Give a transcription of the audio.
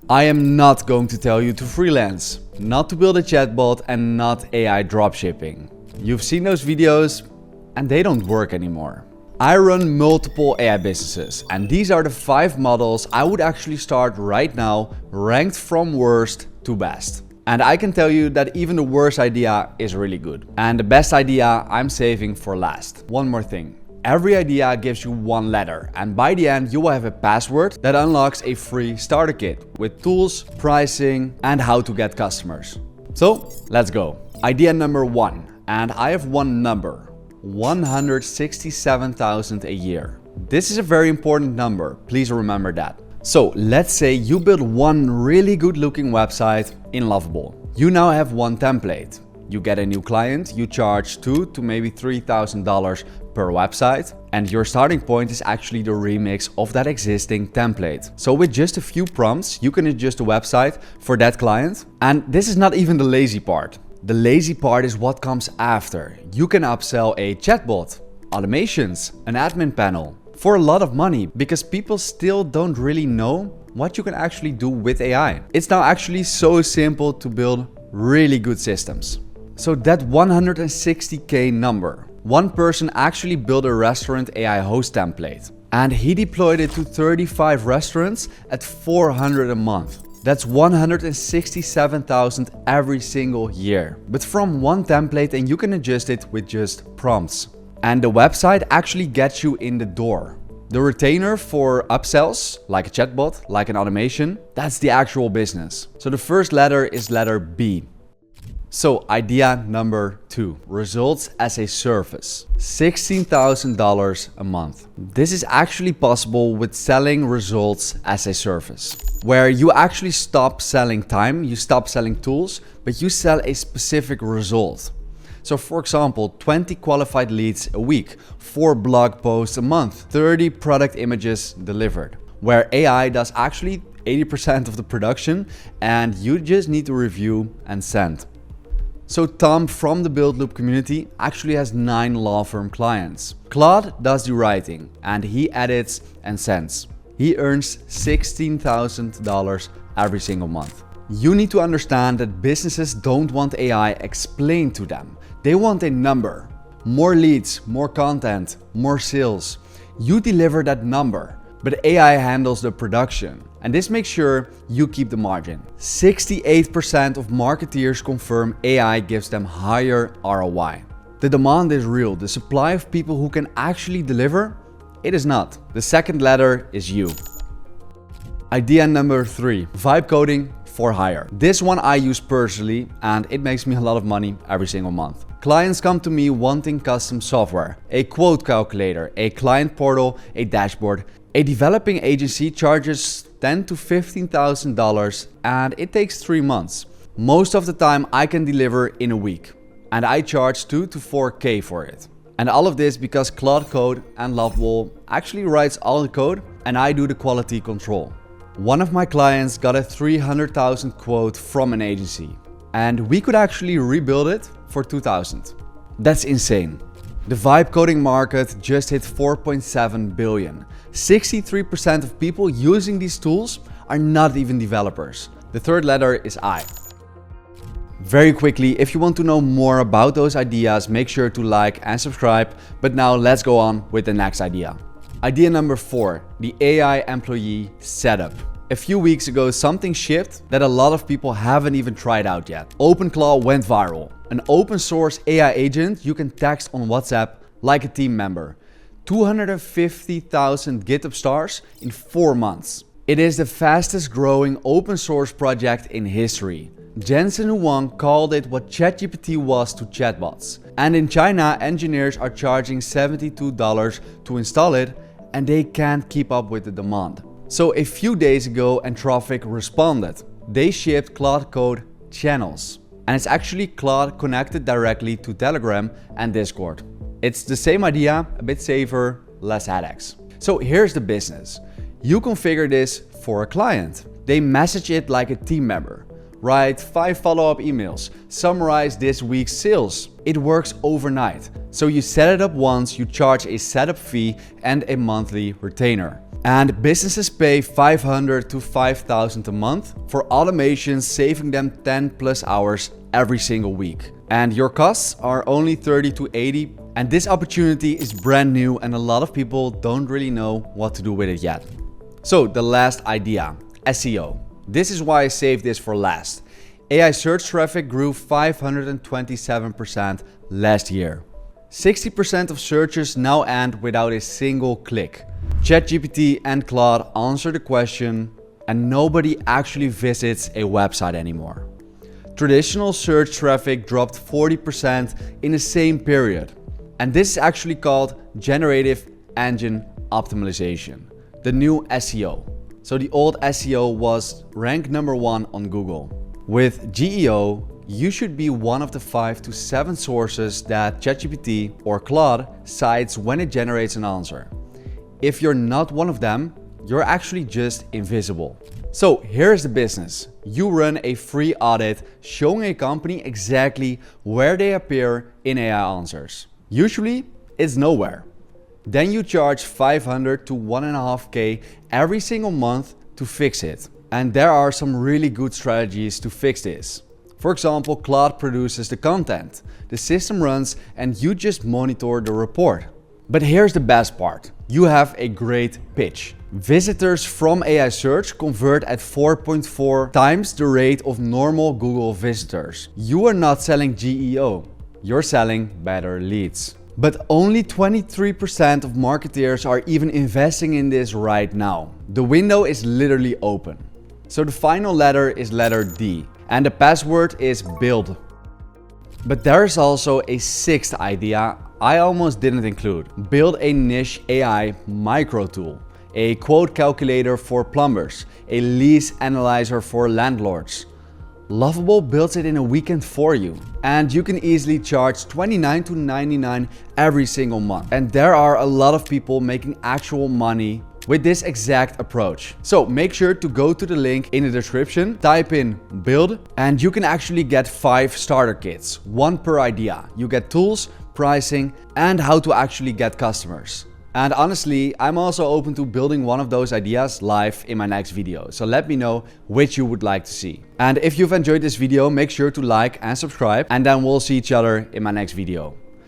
I am not going to tell you to freelance, not to build a chatbot, and not AI dropshipping. You've seen those videos and they don't work anymore. I run multiple AI businesses, and these are the 5 models I would actually start right now, ranked from worst to best. And I can tell you that even the worst idea is really good. And the best idea I'm saving for last. One more thing. Every idea gives you 1 letter, and by the end you will have a password that unlocks a free starter kit with tools, pricing, and how to get customers. So let's go. Idea number 1, and I have one number, 167,000 a year. This is a very important number, please remember that. So let's say you build one really good looking website in Lovable. You now have one template. You get a new client, you charge $2,000 to maybe $3,000 per website, and your starting point is actually the remix of that existing template. So with just a few prompts, you can adjust the website for that client. And this is not even the lazy part. The lazy part is what comes after. You can upsell a chatbot, automations, an admin panel for a lot of money, because people still don't really know what you can actually do with AI. It's now actually so simple to build really good systems. So that 160K number, one person actually built a restaurant AI host template, and he deployed it to 35 restaurants at $400 a month. That's 167,000 every single year, but from one template, and you can adjust it with just prompts. And the website actually gets you in the door. The retainer for upsells, like a chatbot, like an automation, that's the actual business. So the first letter is letter B. So idea number 2, results as a service, $16,000 a month. This is actually possible with selling results as a service, where you actually stop selling time, you stop selling tools, but you sell a specific result. So for example, 20 qualified leads a week, 4 blog posts a month, 30 product images delivered, where AI does actually 80% of the production and you just need to review and send. So Tom from the Build Loop community actually has 9 law firm clients. Claude does the writing and he edits and sends. He earns $16,000 every single month. You need to understand that businesses don't want AI explained to them. They want a number. More leads, more content, more sales. You deliver that number, but AI handles the production. And this makes sure you keep the margin. 68% of marketeers confirm AI gives them higher ROI. The demand is real. The supply of people who can actually deliver, it is not. The second letter is U. Idea number 3, vibe coding for hire. This one I use personally and it makes me a lot of money every single month. Clients come to me wanting custom software, a quote calculator, a client portal, a dashboard. A developing agency charges $10,000 to $15,000 and it takes 3 months. Most of the time I can deliver in a week and I charge $2,000 to $4,000 for it. And all of this because Claude Code and Lovable actually writes all the code and I do the quality control. One of my clients got a $300,000 quote from an agency and we could actually rebuild it for $2,000. That's insane. The vibe coding market just hit 4.7 billion. 63% of people using these tools are not even developers. The third letter is I. Very quickly, if you want to know more about those ideas, make sure to like and subscribe. But now let's go on with the next idea. Idea number 4, the AI employee setup. A few weeks ago, something shipped that a lot of people haven't even tried out yet. OpenClaw went viral. An open source AI agent you can text on WhatsApp like a team member. 250,000 GitHub stars in 4 months. It is the fastest growing open source project in history. Jensen Huang called it what ChatGPT was to chatbots. And in China, engineers are charging $72 to install it and they can't keep up with the demand. So a few days ago, Anthropic responded. They shipped Claude Code channels. And it's actually Claude connected directly to Telegram and Discord. It's the same idea, a bit safer, less headaches. So here's the business. You configure this for a client. They message it like a team member. Write 5 follow-up emails. Summarize this week's sales. It works overnight. So you set it up once, you charge a setup fee and a monthly retainer. And businesses pay $500 to $5,000 a month for automation, saving them 10 plus hours every single week. And your costs are only 30 to 80. And this opportunity is brand new and a lot of people don't really know what to do with it yet. So the last idea, SEO. This is why I saved this for last. AI search traffic grew 527% last year. 60% of searches now end without a single click. ChatGPT and Claude answer the question, and nobody actually visits a website anymore. Traditional search traffic dropped 40% in the same period. And this is actually called Generative Engine Optimization, the new SEO. So the old SEO was ranked #1 on Google. With GEO, you should be one of the 5 to 7 sources that ChatGPT or Claude cites when it generates an answer. If you're not one of them, you're actually just invisible. So here's the business. You run a free audit showing a company exactly where they appear in AI answers. Usually, it's nowhere. Then you charge $500 to $1.5K every single month to fix it. And there are some really good strategies to fix this. For example, Claude produces the content, the system runs, and you just monitor the report. But here's the best part. You have a great pitch. Visitors from AI search convert at 4.4 times the rate of normal Google visitors. You are not selling GEO, you're selling better leads. But only 23% of marketeers are even investing in this right now. The window is literally open. So the final letter is letter D, and the password is build. But there is also a 6th idea I almost didn't include. Build a niche AI micro tool, a quote calculator for plumbers, a lease analyzer for landlords. Lovable builds it in a weekend for you, and you can easily charge $29 to $99 every single month. And there are a lot of people making actual money with this exact approach. So make sure to go to the link in the description, type in build, and you can actually get 5 starter kits, 1 per idea. You get tools, pricing, and how to actually get customers. And honestly, I'm also open to building one of those ideas live in my next video. So let me know which you would like to see. And if you've enjoyed this video, make sure to like and subscribe, and then we'll see each other in my next video.